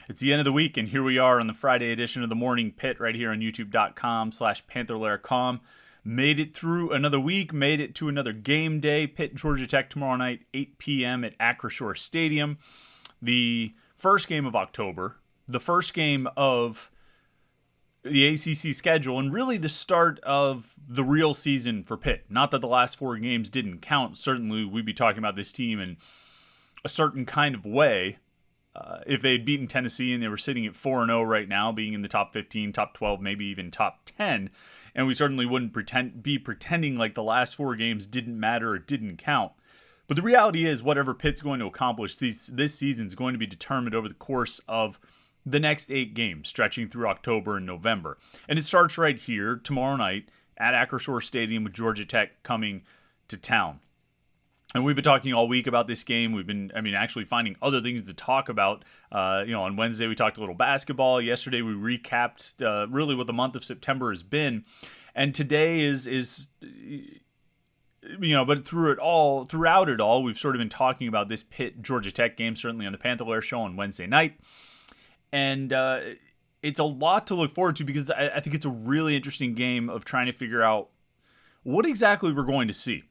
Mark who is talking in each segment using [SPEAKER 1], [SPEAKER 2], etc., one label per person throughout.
[SPEAKER 1] It's the end of the week, and here we are on the Friday edition of the Morning Pitt right here on youtube.com/Panther-Lair.com. Made it through another week, made it to another game day. Pitt, Georgia Tech tomorrow night, 8 p.m. at Acrisure Stadium. The first game of October, the first game of the ACC schedule, and really the start of the real season for Pitt. Not that the last four games didn't count. Certainly, we'd be talking about this team in a certain kind of way. If they had beaten Tennessee and they were sitting at 4-0 right now, being in the top 15, top 12, maybe even top 10, and we certainly wouldn't be pretending like the last four games didn't matter or didn't count. But the reality is, whatever Pitt's going to accomplish this season is going to be determined over the course of the next 8 games, stretching through October and November. And it starts right here tomorrow night at Acrisure Stadium with Georgia Tech coming to town. And we've been talking all week about this game. We've been, actually finding other things to talk about. On Wednesday we talked a little basketball. Yesterday we recapped really what the month of September has been. And today is but throughout it all, we've sort of been talking about this Pitt Georgia Tech game, certainly on the Panther-Lair show on Wednesday night. And it's a lot to look forward to because I think it's a really interesting game of trying to figure out what exactly we're going to see.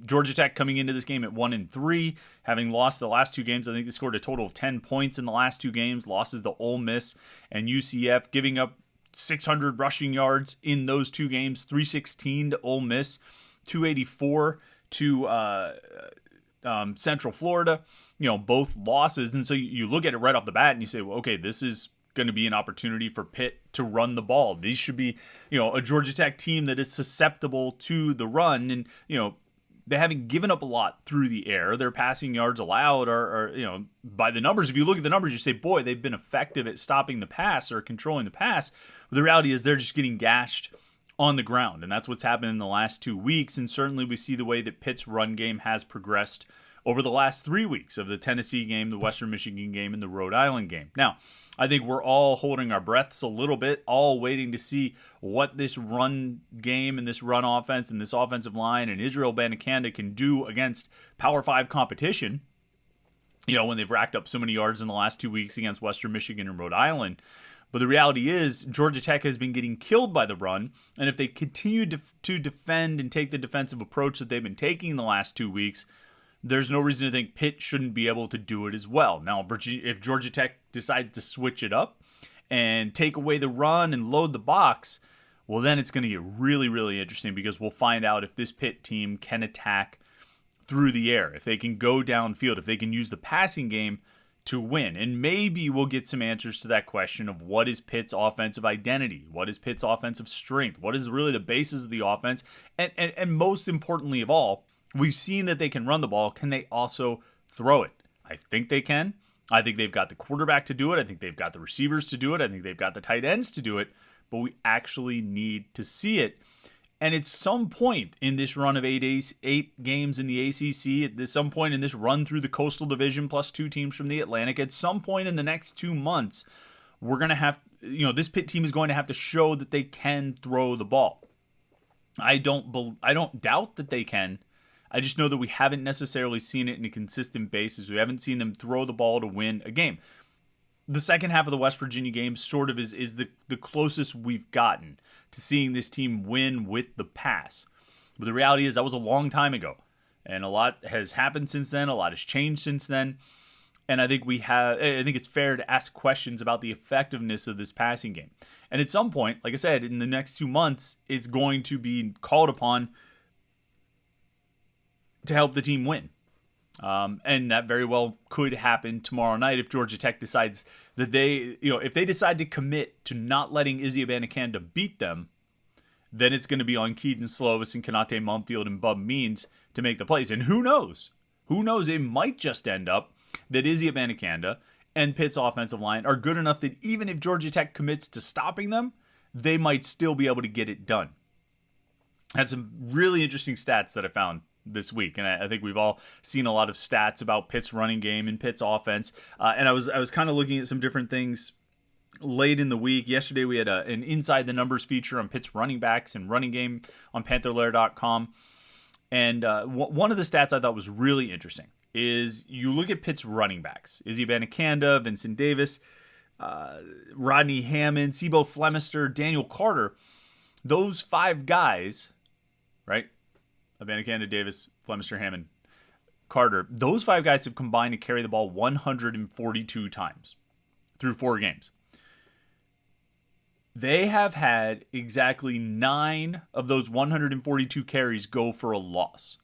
[SPEAKER 1] Georgia Tech coming into this game at 1-3, having lost the last two games. I think they scored a total of 10 points in the last two games. Losses to Ole Miss and UCF, giving up 600 rushing yards in those two games. 316 to Ole Miss, 284 to Central Florida. Both losses. And so you look at it right off the bat and you say, well, okay, this is going to be an opportunity for Pitt to run the ball. These should be, a Georgia Tech team that is susceptible to the run. And, they haven't given up a lot through the air. Their passing yards allowed are by the numbers. If you look at the numbers, you say, boy, they've been effective at stopping the pass or controlling the pass. But the reality is they're just getting gashed on the ground. And that's what's happened in the last 2 weeks. And certainly we see the way that Pitt's run game has progressed over the last 3 weeks of the Tennessee game, the Western Michigan game, and the Rhode Island game. Now, I think we're all holding our breaths a little bit, all waiting to see what this run game and this run offense and this offensive line and Israel Abanikanda can do against Power 5 competition, when they've racked up so many yards in the last 2 weeks against Western Michigan and Rhode Island. But the reality is Georgia Tech has been getting killed by the run, and if they continue to defend and take the defensive approach that they've been taking the last 2 weeks, there's no reason to think Pitt shouldn't be able to do it as well. Now, if Georgia Tech decides to switch it up and take away the run and load the box, well, then it's going to get really, really interesting because we'll find out if this Pitt team can attack through the air, if they can go downfield, if they can use the passing game to win. And maybe we'll get some answers to that question of what is Pitt's offensive identity? What is Pitt's offensive strength? What is really the basis of the offense? And most importantly of all, we've seen that they can run the ball. Can they also throw it? I think they can. I think they've got the quarterback to do it. I think they've got the receivers to do it. I think they've got the tight ends to do it. But we actually need to see it. And at some point in this run of eight games in the ACC, at some point in this run through the Coastal Division plus 2 teams from the Atlantic, at some point in the next 2 months, we're going to have, this Pitt team is going to have to show that they can throw the ball. I don't doubt that they can. I just know that we haven't necessarily seen it in a consistent basis. We haven't seen them throw the ball to win a game. The second half of the West Virginia game sort of is the closest we've gotten to seeing this team win with the pass. But the reality is that was a long time ago. And a lot has happened since then. A lot has changed since then. And I think it's fair to ask questions about the effectiveness of this passing game. And at some point, like I said, in the next 2 months, it's going to be called upon to help the team win. And that very well could happen tomorrow night if Georgia Tech decides that if they decide to commit to not letting Izzy Abanikanda beat them, then it's going to be on Keaton Slovis and Kanate Mumfield and Bub Means to make the plays. And who knows? It might just end up that Izzy Abanikanda and Pitt's offensive line are good enough that even if Georgia Tech commits to stopping them, they might still be able to get it done. Had some really interesting stats that I found this week, and I think we've all seen a lot of stats about Pitt's running game and Pitt's offense. And I was kind of looking at some different things late in the week. Yesterday we had an Inside the Numbers feature on Pitt's running backs and running game on Panther-Lair.com. And one of the stats I thought was really interesting is you look at Pitt's running backs. Izzy Abanikanda, Vincent Davis, Rodney Hammond, Sebo Flemister, Daniel Carter. Those 5 guys, right? Abanikanda, Davis, Flemister, Hammond, Carter. Those 5 guys have combined to carry the ball 142 times through 4 games. They have had exactly 9 of those 142 carries go for a loss.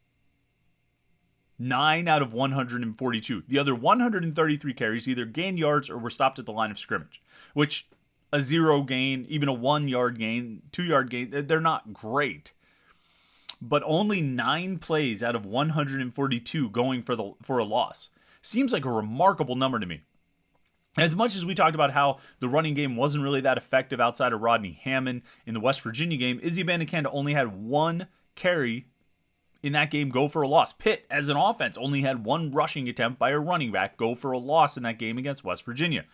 [SPEAKER 1] 9 out of 142. The other 133 carries either gained yards or were stopped at the line of scrimmage, which a 0 gain, even a 1 yard gain, 2 yard gain, they're not great. But only 9 plays out of 142 going for a loss. Seems like a remarkable number to me. As much as we talked about how the running game wasn't really that effective outside of Rodney Hammond in the West Virginia game, Izzy Abanikanda only had 1 carry in that game go for a loss. Pitt, as an offense, only had 1 rushing attempt by a running back go for a loss in that game against West Virginia.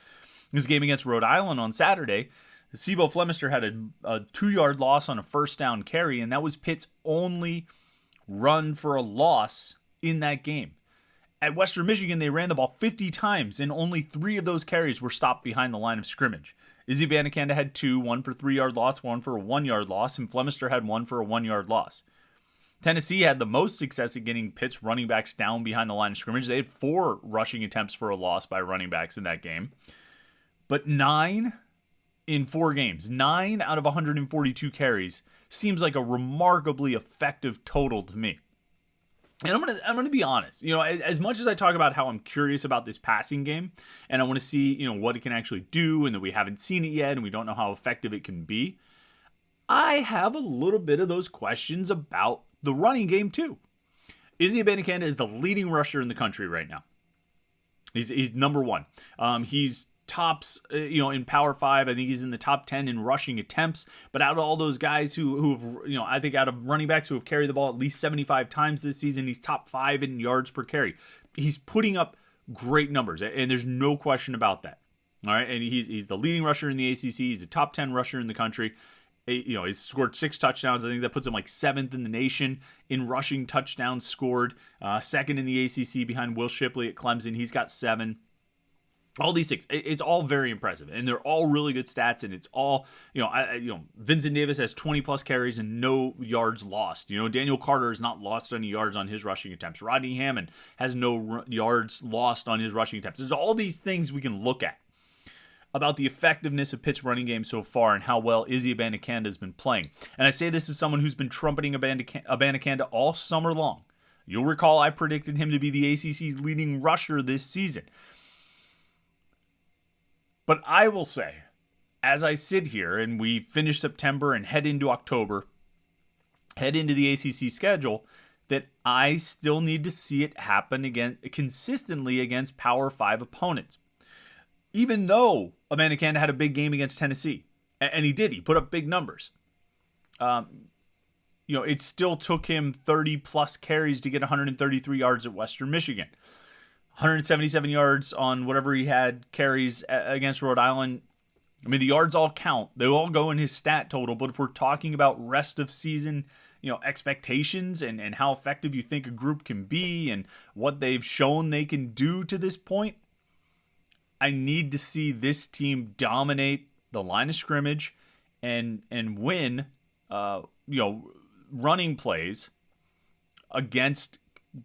[SPEAKER 1] This game against Rhode Island on Saturday, Sebo Flemister had a 2-yard loss on a first down carry, and that was Pitt's only run for a loss in that game. At Western Michigan, they ran the ball 50 times, and only 3 of those carries were stopped behind the line of scrimmage. Izzy Abanikanda had 2, 1 for 3-yard loss, 1 for a 1-yard loss, and Flemister had 1 for a 1-yard loss. Tennessee had the most success at getting Pitt's running backs down behind the line of scrimmage. They had 4 rushing attempts for a loss by running backs in that game. But 9 in 4 games, 9 out of 142 carries seems like a remarkably effective total to me. And I'm gonna be honest. As much as I talk about how I'm curious about this passing game, and I want to see what it can actually do, and that we haven't seen it yet, and we don't know how effective it can be, I have a little bit of those questions about the running game too. Izzy Abanikanda is the leading rusher in the country right now. He's number 1. He's tops, in Power 5. I think he's in the top 10 in rushing attempts. But out of all those guys who've, I think out of running backs who have carried the ball at least 75 times this season, he's top 5 in yards per carry. He's putting up great numbers, and there's no question about that. All right, and he's the leading rusher in the ACC. He's a top 10 rusher in the country. He's scored 6 touchdowns. I think that puts him like 7th in the nation in rushing touchdowns scored. 2nd in the ACC behind Will Shipley at Clemson. He's got 7. All these things, it's all very impressive, and they're all really good stats, and it's all, Vincent Davis has 20 plus carries and no yards lost. Daniel Carter has not lost any yards on his rushing attempts. Rodney Hammond has no yards lost on his rushing attempts. There's all these things we can look at about the effectiveness of Pitt's running game so far and how well Izzy Abanikanda has been playing. And I say this as someone who's been trumpeting Abanikanda all summer long. You'll recall I predicted him to be the ACC's leading rusher this season. But I will say, as I sit here and we finish September and head into October, head into the ACC schedule, that I still need to see it happen again consistently against Power 5 opponents. Even though Abanikanda had a big game against Tennessee, and he did, he put up big numbers. It still took him 30 plus carries to get 133 yards at Western Michigan. 177 yards on whatever he had carries against Rhode Island. I mean, the yards all count. They all go in his stat total. But if we're talking about rest of season, expectations and how effective you think a group can be and what they've shown they can do to this point, I need to see this team dominate the line of scrimmage and win, running plays against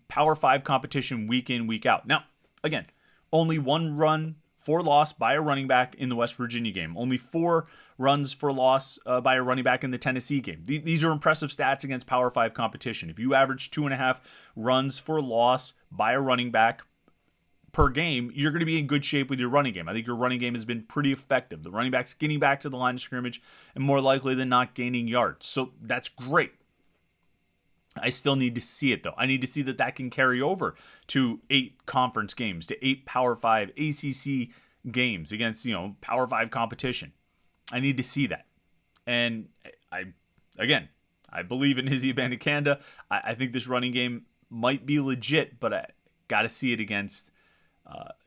[SPEAKER 1] Power 5 competition week in, week out. Now, again, only 1 run for loss by a running back in the West Virginia game. Only 4 runs for loss by a running back in the Tennessee game. These are impressive stats against Power 5 competition. If you average 2.5 runs for loss by a running back per game, you're going to be in good shape with your running game. I think your running game has been pretty effective. The running back's getting back to the line of scrimmage and more likely than not gaining yards. So that's great. I still need to see it, though. I need to see that can carry over to 8 conference games, to 8 Power 5 ACC games against, Power 5 competition. I need to see that. And I believe in Izzy Abanikanda. I think this running game might be legit, but I got to see it against,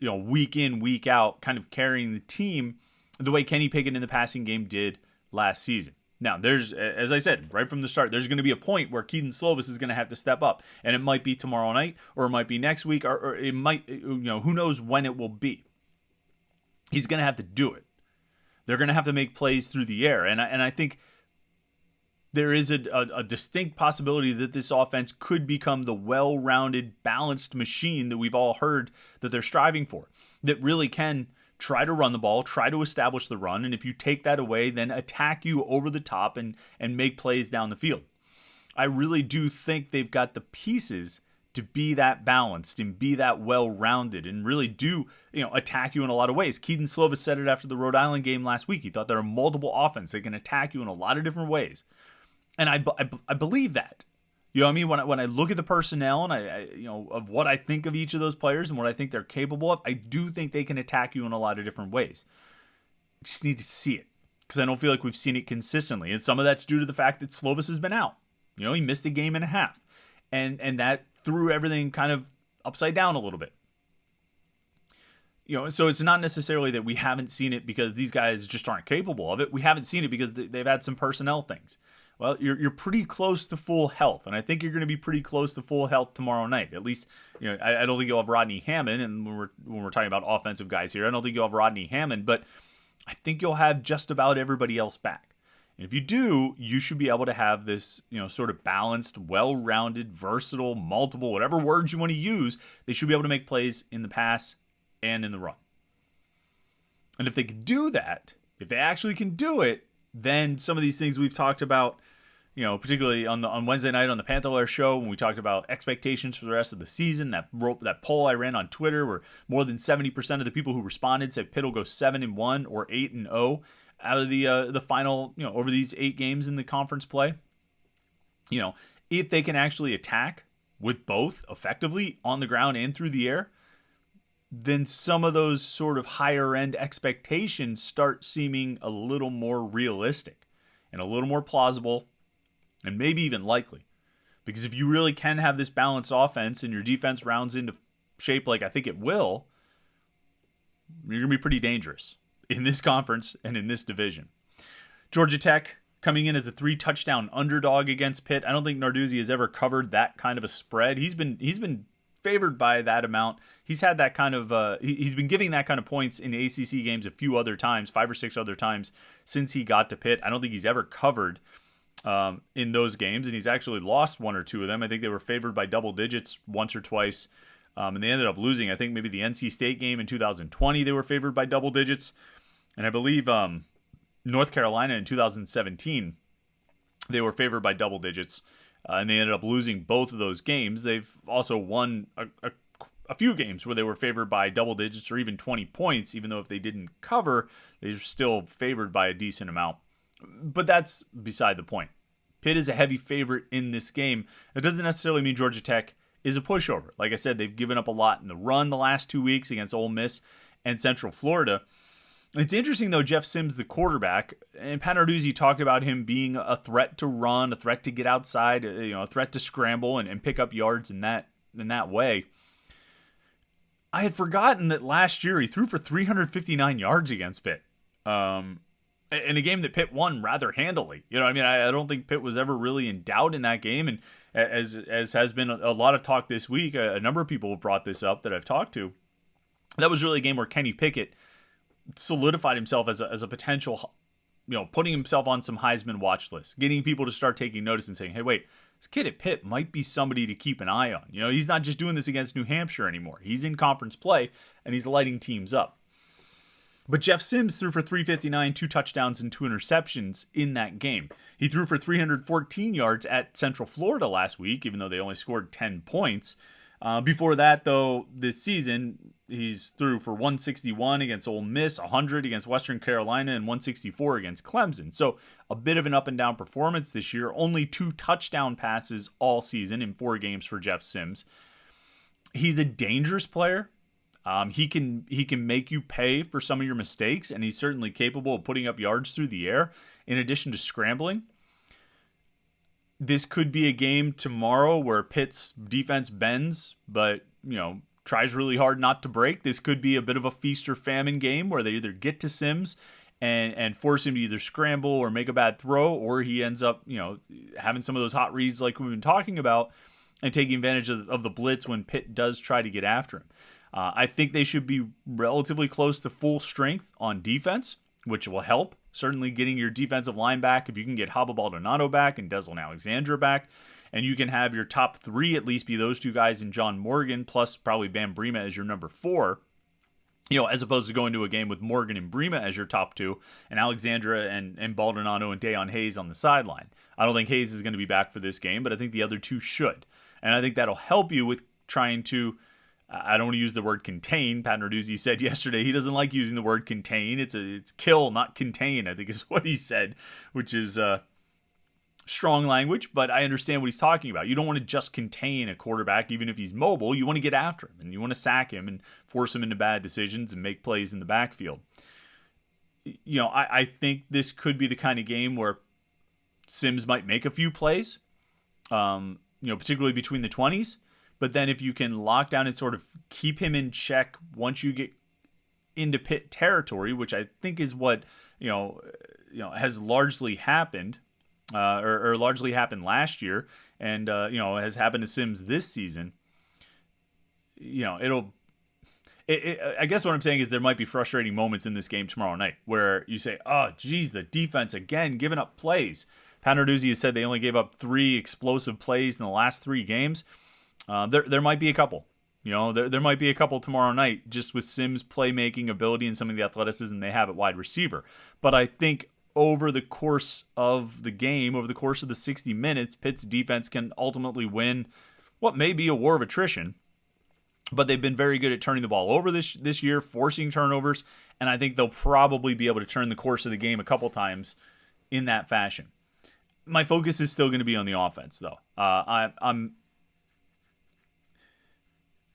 [SPEAKER 1] week in, week out, kind of carrying the team the way Kenny Pickett in the passing game did last season. Now, there's, as I said, right from the start, there's going to be a point where Keaton Slovis is going to have to step up. And it might be tomorrow night, or it might be next week, or it might, who knows when it will be. He's going to have to do it. They're going to have to make plays through the air. And I think there is a distinct possibility that this offense could become the well-rounded, balanced machine that we've all heard that they're striving for, that really can try to run the ball, try to establish the run, and if you take that away, then attack you over the top and make plays down the field. I really do think they've got the pieces to be that balanced and be that well-rounded and really do, attack you in a lot of ways. Keaton Slovis said it after the Rhode Island game last week. He thought there are multiple offenses that can attack you in a lot of different ways. And I believe that. You know what I mean? When I look at the personnel and I of what I think of each of those players and what I think they're capable of, I do think they can attack you in a lot of different ways. I just need to see it because I don't feel like we've seen it consistently. And some of that's due to the fact that Slovis has been out. He missed a game and a half. And that threw everything kind of upside down a little bit. So it's not necessarily that we haven't seen it because these guys just aren't capable of it. We haven't seen it because they've had some personnel things. Well, you're pretty close to full health, and I think you're going to be pretty close to full health tomorrow night. At least, I don't think you'll have Rodney Hammond, and when we're talking about offensive guys here, I don't think you'll have Rodney Hammond, but I think you'll have just about everybody else back. And if you do, you should be able to have this, sort of balanced, well-rounded, versatile, multiple, whatever words you want to use, they should be able to make plays in the pass and in the run. And if they can do that, if they actually can do it, then some of these things we've talked about, particularly on Wednesday night on the Panther-Lair show, when we talked about expectations for the rest of the season, that poll I ran on Twitter where more than 70% of the people who responded said Pitt will go 7-1 or 8-0 out of the final, over these 8 games in the conference play. If they can actually attack with both effectively on the ground and through the air, then some of those sort of higher end expectations start seeming a little more realistic and a little more plausible and maybe even likely. Because if you really can have this balanced offense and your defense rounds into shape like I think it will, you're going to be pretty dangerous in this conference and in this division. Georgia Tech coming in as a 3-touchdown underdog against Pitt. I don't think Narduzzi has ever covered that kind of a spread. He's been favored by that amount. He's had that kind of he's been giving that kind of points in ACC games a few other times, 5 or 6 other times since he got to Pitt. I don't think he's ever covered in those games, and he's actually lost 1 or 2 of them. I think they were favored by double digits once or twice, and they ended up losing. I think maybe the NC State game in 2020 they were favored by double digits, and I believe North Carolina in 2017 they were favored by double digits. And they ended up losing both of those games. They've also won a few games where they were favored by double digits or even 20 points, even though if they didn't cover, they're still favored by a decent amount. But that's beside the point. Pitt is a heavy favorite in this game. That doesn't necessarily mean Georgia Tech is a pushover. Like I said, they've given up a lot in the run the last 2 weeks against Ole Miss and Central Florida. It's interesting, though, Jeff Sims, the quarterback, and Pat Narduzzi talked about him being a threat to run, a threat to get outside, a threat to scramble and pick up yards in that way. I had forgotten that last year he threw for 359 yards against Pitt in a game that Pitt won rather handily. I don't think Pitt was ever really in doubt in that game. And as has been a lot of talk this week, a number of people have brought this up that I've talked to. That was really a game where Kenny Pickett solidified himself as a potential, putting himself on some Heisman watch lists, getting people to start taking notice and saying, hey, wait, this kid at Pitt might be somebody to keep an eye on. He's not just doing this against New Hampshire anymore. He's in conference play, and he's lighting teams up. But Jeff Sims threw for 359, 2 touchdowns, and 2 interceptions in that game. He threw for 314 yards at Central Florida last week, even though they only scored 10 points. Before that, though, this season, he's threw for 161 against Ole Miss, 100 against Western Carolina, and 164 against Clemson. So a bit of an up and down performance this year. Only 2 touchdown passes all season in 4 games for Jeff Sims. He's a dangerous player. He can make you pay for some of your mistakes, and he's certainly capable of putting up yards through the air in addition to scrambling. This could be a game tomorrow where Pitt's defense bends, but, tries really hard not to break. This could be a bit of a feast or famine game where they either get to Sims and force him to either scramble or make a bad throw, or he ends up, having some of those hot reads like we've been talking about and taking advantage of the blitz when Pitt does try to get after him. I think they should be relatively close to full strength on defense, which will help. Certainly getting your defensive line back, if you can get Haba Baldonado back and Deslin Alexandra back, and you can have your top three at least be those two guys and John Morgan, plus probably Bam Brima as your number 4, as opposed to going to a game with Morgan and Brima as your top 2, and Alexandra and Baldonado and Dayon Hayes on the sideline. I don't think Hayes is going to be back for this game, but I think the other two should. And I think that'll help you with trying to, I don't want to use the word contain. Pat Narduzzi said yesterday he doesn't like using the word contain. It's kill, not contain, I think is what he said, which is strong language, but I understand what he's talking about. You don't want to just contain a quarterback, even if he's mobile. You want to get after him, and you want to sack him and force him into bad decisions and make plays in the backfield. I think this could be the kind of game where Sims might make a few plays, particularly between the 20s. But then if you can lock down and sort of keep him in check once you get into Pitt territory, which I think is what has largely happened, or largely happened last year, and has happened to Sims this season. I guess what I'm saying is there might be frustrating moments in this game tomorrow night where you say, "Oh, geez, the defense again giving up plays." Pat Narduzzi has said they only gave up 3 explosive plays in the last 3 games. There might be a couple. There might be a couple tomorrow night just with Sims' playmaking ability and some of the athleticism they have at wide receiver. But I think over the course of the game, over the course of the 60 minutes, Pitt's defense can ultimately win what may be a war of attrition. But they've been very good at turning the ball over this year, forcing turnovers, and I think they'll probably be able to turn the course of the game a couple times in that fashion. My focus is still going to be on the offense, though.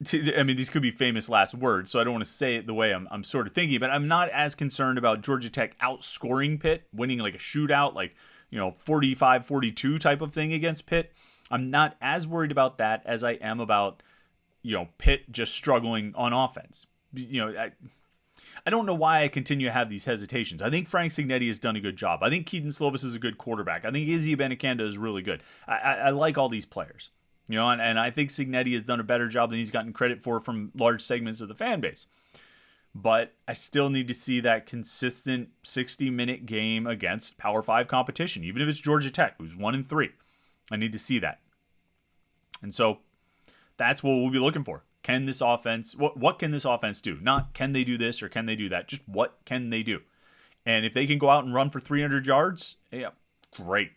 [SPEAKER 1] These could be famous last words, so I don't want to say it the way I'm sort of thinking, but I'm not as concerned about Georgia Tech outscoring Pitt, winning like a shootout, 45-42 type of thing against Pitt. I'm not as worried about that as I am about, Pitt just struggling on offense. I don't know why I continue to have these hesitations. I think Frank Cignetti has done a good job. I think Keaton Slovis is a good quarterback. I think Izzy Abanikanda is really good. I like all these players. And I think Cignetti has done a better job than he's gotten credit for from large segments of the fan base. But I still need to see that consistent 60-minute game against Power 5 competition, even if it's Georgia Tech, who's 1-3. I need to see that. And so that's what we'll be looking for. Can this offense, what can this offense do? Not can they do this or can they do that, just what can they do? And if they can go out and run for 300 yards, yeah, great.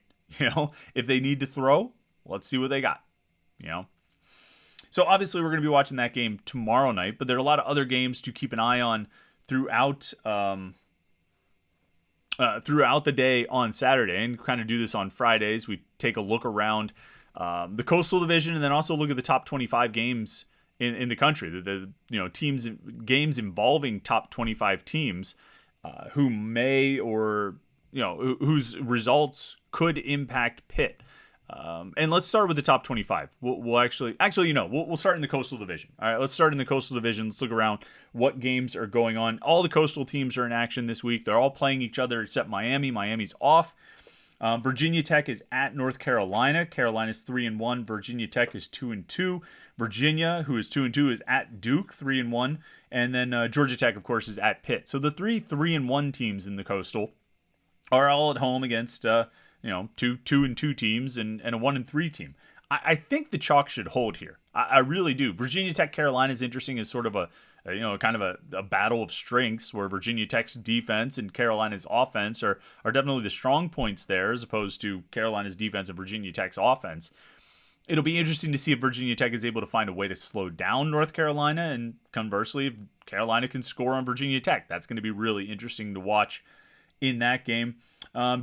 [SPEAKER 1] If they need to throw, let's see what they got. So obviously we're going to be watching that game tomorrow night, but there are a lot of other games to keep an eye on throughout the day on Saturday, and kind of do this on Fridays. We take a look around the Coastal Division and then also look at the top 25 games in the country. The games involving top 25 teams who may or whose results could impact Pitt. And let's start with the top 25. We'll start in the Coastal Division. All right, let's start in the Coastal Division. Let's look around what games are going on. All the Coastal teams are in action this week. They're all playing each other except Miami. Miami's off. Virginia Tech is at North Carolina. Carolina's 3-1. Virginia Tech is 2-2. Virginia, who is 2-2, is at Duke, 3-1. And then Georgia Tech, of course, is at Pitt. So the 3-1 teams in the Coastal are all at home against two 2-2 teams and a 1-3 team. I think the chalk should hold here. I really do. Virginia Tech Carolina is interesting as sort of a battle of strengths where Virginia Tech's defense and Carolina's offense are definitely the strong points there, as opposed to Carolina's defense and Virginia Tech's offense. It'll be interesting to see if Virginia Tech is able to find a way to slow down North Carolina, and conversely, if Carolina can score on Virginia Tech. That's going to be really interesting to watch in that game.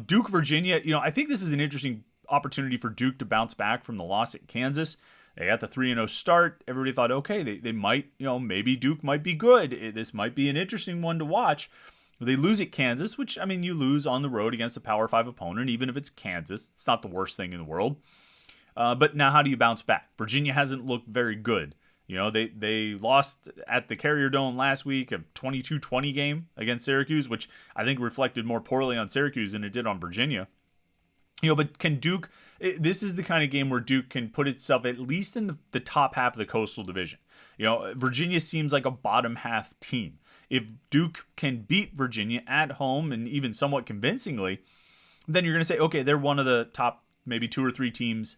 [SPEAKER 1] Duke, Virginia, I think this is an interesting opportunity for Duke to bounce back from the loss at Kansas. They got the 3-0 start. Everybody thought, okay, they might, maybe Duke might be good. This might be an interesting one to watch. They lose at Kansas, which, you lose on the road against a Power 5 opponent, even if it's Kansas. It's not the worst thing in the world. But now how do you bounce back? Virginia hasn't looked very good, They lost at the Carrier Dome last week, a 22-20 game against Syracuse, which I think reflected more poorly on Syracuse than it did on Virginia. But can Duke, this is the kind of game where Duke can put itself at least in the top half of the Coastal Division. Virginia seems like a bottom half team. If Duke can beat Virginia at home and even somewhat convincingly, then you're going to say, okay, they're one of the top maybe 2 or 3 teams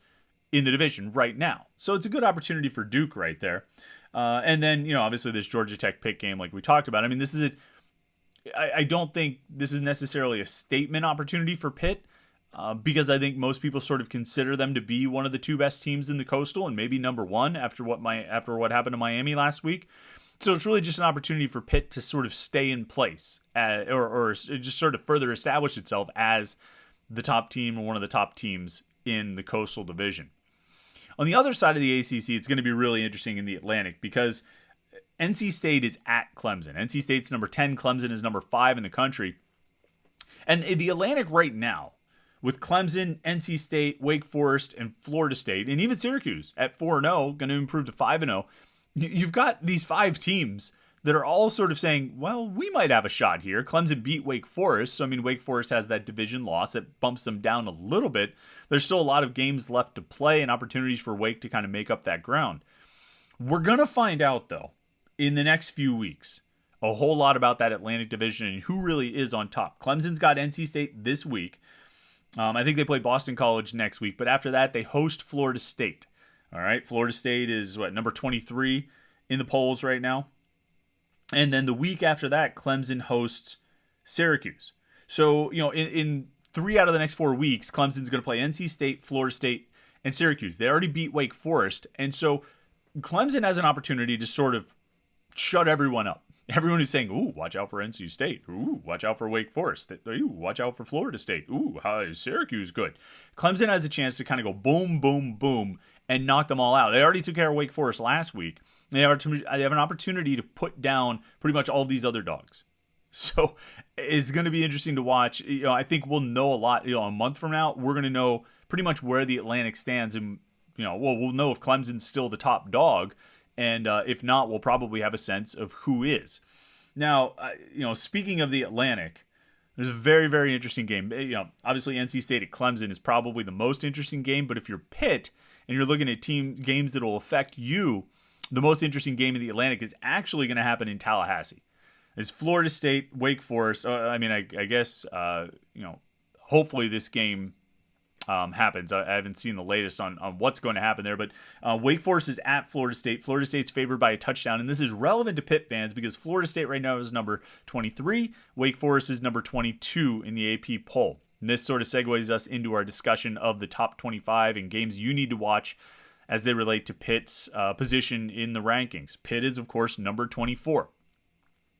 [SPEAKER 1] in the division right now. So it's a good opportunity for Duke right there. And then, obviously this Georgia Tech Pitt game like we talked about. I mean, I don't think this is necessarily a statement opportunity for Pitt because I think most people sort of consider them to be one of the 2 best teams in the Coastal and maybe number 1 after what happened to Miami last week. So it's really just an opportunity for Pitt to sort of stay in place or just sort of further establish itself as the top team or one of the top teams in the Coastal Division. On the other side of the ACC, it's going to be really interesting in the Atlantic because NC State is at Clemson. NC State's number 10, Clemson is number 5 in the country. And the Atlantic right now, with Clemson, NC State, Wake Forest, and Florida State, and even Syracuse at 4-0, going to improve to 5-0, you've got these 5 teams that are all sort of saying, well, we might have a shot here. Clemson beat Wake Forest, so Wake Forest has that division loss that bumps them down a little bit. There's still a lot of games left to play and opportunities for Wake to kind of make up that ground. We're going to find out, though, in the next few weeks, a whole lot about that Atlantic division and who really is on top. Clemson's got NC State this week. I think they play Boston College next week, but after that, they host Florida State. All right, Florida State is, number 23 in the polls right now. And then the week after that, Clemson hosts Syracuse. So, in 3 out of the next 4 weeks, Clemson's going to play NC State, Florida State, and Syracuse. They already beat Wake Forest. And so Clemson has an opportunity to sort of shut everyone up. Everyone who's saying, ooh, watch out for NC State. Ooh, watch out for Wake Forest. Ooh, watch out for Florida State. Ooh, how is Syracuse good? Clemson has a chance to kind of go boom, boom, boom, and knock them all out. They already took care of Wake Forest last week. They have an opportunity to put down pretty much all these other dogs. So it's going to be interesting to watch. I think we'll know a lot. A month from now, we're going to know pretty much where the Atlantic stands. And, we'll know if Clemson's still the top dog. And if not, we'll probably have a sense of who is. Now, speaking of the Atlantic, there's a very, very interesting game. Obviously, NC State at Clemson is probably the most interesting game. But if you're Pitt and you're looking at games that will affect you, the most interesting game in the Atlantic is actually going to happen in Tallahassee. It's Florida State, Wake Forest. I guess, hopefully this game happens. I haven't seen the latest on what's going to happen there, but Wake Forest is at Florida State. Florida State's favored by a touchdown, and this is relevant to Pitt fans because Florida State right now is number 23. Wake Forest is number 22 in the AP poll. And this sort of segues us into our discussion of the top 25 and games you need to watch as they relate to Pitt's position in the rankings. Pitt is, of course, number 24.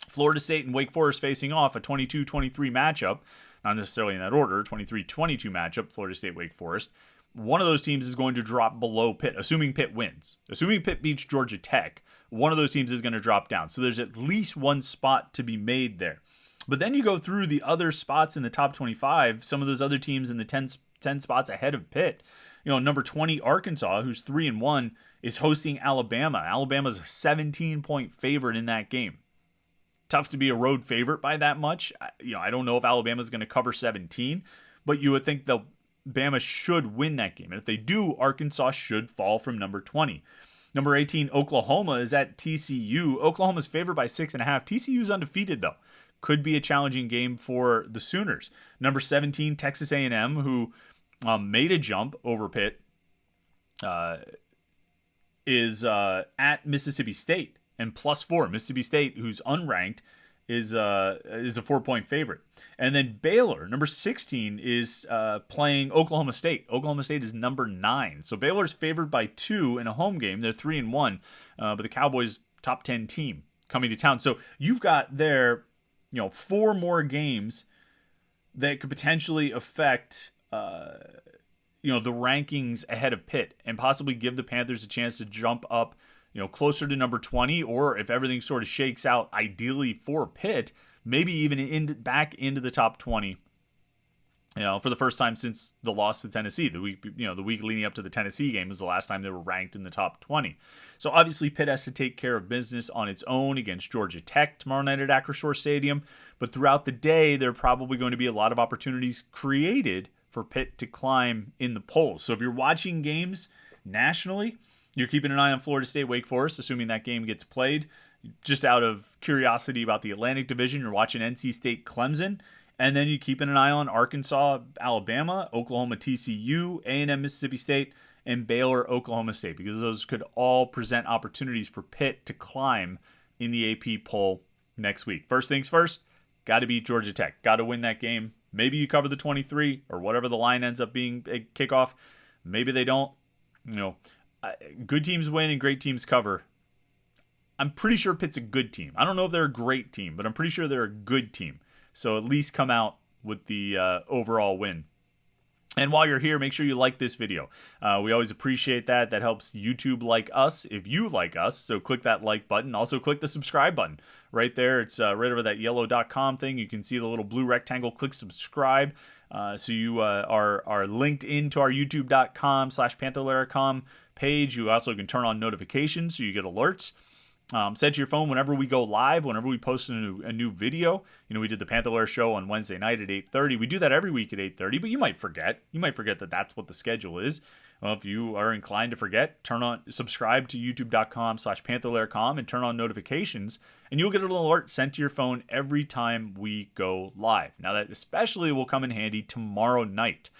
[SPEAKER 1] Florida State and Wake Forest facing off a 22-23 matchup, not necessarily in that order, 23-22 matchup, Florida State, Wake Forest. One of those teams is going to drop below Pitt, assuming Pitt wins. Assuming Pitt beats Georgia Tech, one of those teams is going to drop down. So there's at least one spot to be made there. But then you go through the other spots in the top 25, some of those other teams in the 10 spots ahead of Pitt. Number 20, Arkansas, who's 3-1, is hosting Alabama. Alabama's a 17-point favorite in that game. Tough to be a road favorite by that much. I don't know if Alabama's going to cover 17, but you would think Bama should win that game. And if they do, Arkansas should fall from number 20. Number 18, Oklahoma is at TCU. Oklahoma's favored by 6.5. TCU's undefeated, though. Could be a challenging game for the Sooners. Number 17, Texas A&M, who made a jump over Pitt, is at Mississippi State and +4. Mississippi State, who's unranked, is a 4-point favorite. And then Baylor, number 16, is playing Oklahoma State. Oklahoma State is number 9. So Baylor's favored by 2 in a home game. They're 3-1, but the Cowboys top 10 team coming to town. So you've got there, 4 more games that could potentially affect the rankings ahead of Pitt and possibly give the Panthers a chance to jump up, closer to number 20, or if everything sort of shakes out ideally for Pitt, maybe even back into the top 20 For the first time since the loss to Tennessee. The week leading up to the Tennessee game was the last time they were ranked in the top 20. So obviously Pitt has to take care of business on its own against Georgia Tech tomorrow night at Acrisure Stadium. But throughout the day, there are probably going to be a lot of opportunities created for Pitt to climb in the polls. So if you're watching games nationally, you're keeping an eye on Florida State Wake Forest, assuming that game gets played. Just out of curiosity about the Atlantic Division, you're watching NC State Clemson. And then you keeping an eye on Arkansas, Alabama, Oklahoma, TCU, A&M, Mississippi State, and Baylor, Oklahoma State, because those could all present opportunities for Pitt to climb in the AP poll next week. First things first, got to beat Georgia Tech. Got to win that game. Maybe you cover the 23 or whatever the line ends up being a kickoff. Maybe they don't. Good teams win and great teams cover. I'm pretty sure Pitt's a good team. I don't know if they're a great team, but I'm pretty sure they're a good team. So at least come out with the overall win. And while you're here, make sure you like this video. We always appreciate that. That helps YouTube like us if you like us. So click that like button. Also click the subscribe button right there. It's right over that yellow.com thing. You can see the little blue rectangle. Click subscribe. So you are linked into our youtube.com/Panther-Lair.com page. You also can turn on notifications so you get alerts. Set to your phone whenever we go live, whenever we post a new video. We did the Panther-Lair show on Wednesday night at 8:30. We do that every week at 8:30, but you might forget. You might forget that that's what the schedule is. Well, if you are inclined to forget, subscribe to youtube.com/Panther-Lair.com and turn on notifications, and you'll get an alert sent to your phone every time we go live. Now, that especially will come in handy tomorrow night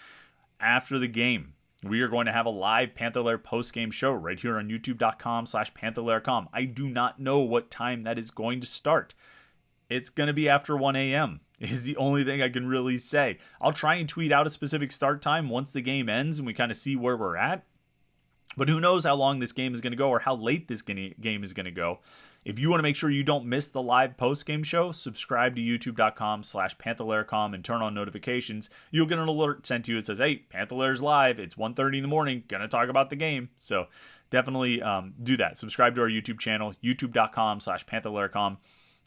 [SPEAKER 1] after the game. We are going to have a live Panther-Lair post-game show right here on youtube.com/Panther-Lair.com. I do not know what time that is going to start. It's going to be after 1 a.m. is the only thing I can really say. I'll try and tweet out a specific start time once the game ends and we kind of see where we're at. But who knows how long this game is going to go or how late this game is going to go. If you want to make sure you don't miss the live post-game show, subscribe to youtube.com/Panther-Lair.com and turn on notifications. You'll get an alert sent to you. It says, hey, Panther-Lair's live. It's 1:30 in the morning. Going to talk about the game. So definitely do that. Subscribe to our YouTube channel, youtube.com/Panther-Lair.com,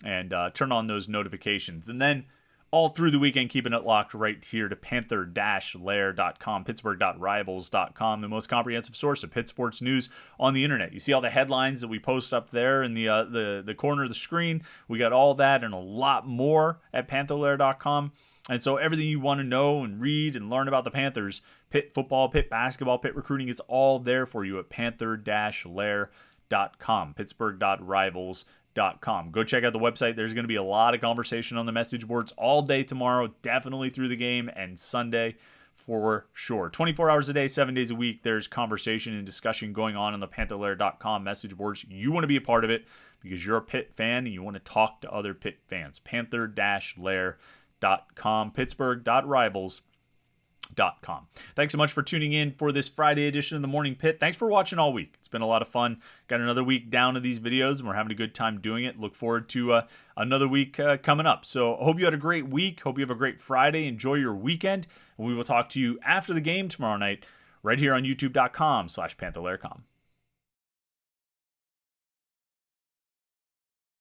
[SPEAKER 1] and turn on those notifications. And then all through the weekend, keeping it locked right here to Panther-Lair.com, Pittsburgh.rivals.com, the most comprehensive source of Pitt sports news on the internet. You see all the headlines that we post up there in the corner of the screen. We got all that and a lot more at Panther-Lair.com. And so everything you want to know and read and learn about the Panthers, Pitt football, Pitt basketball, Pitt recruiting, it's all there for you at Panther-Lair.com, Pittsburgh.rivals.com. Go check out the website. There's going to be a lot of conversation on the message boards all day tomorrow, definitely through the game, and Sunday for sure. 24 hours a day, 7 days a week, there's conversation and discussion going on the Panther-Lair.com message boards. You want to be a part of it because you're a Pitt fan and you want to talk to other Pitt fans. Panther-Lair.com, Pittsburgh.rivals.com. Thanks so much for tuning in for this Friday edition of the Morning Pitt. Thanks for watching all week. It's been a lot of fun. Got another week down to these videos, and we're having a good time doing it. Look forward to another week coming up. So I hope you had a great week. Hope you have a great Friday. Enjoy your weekend. And we will talk to you after the game tomorrow night right here on youtube.com/Panther-Lair.com.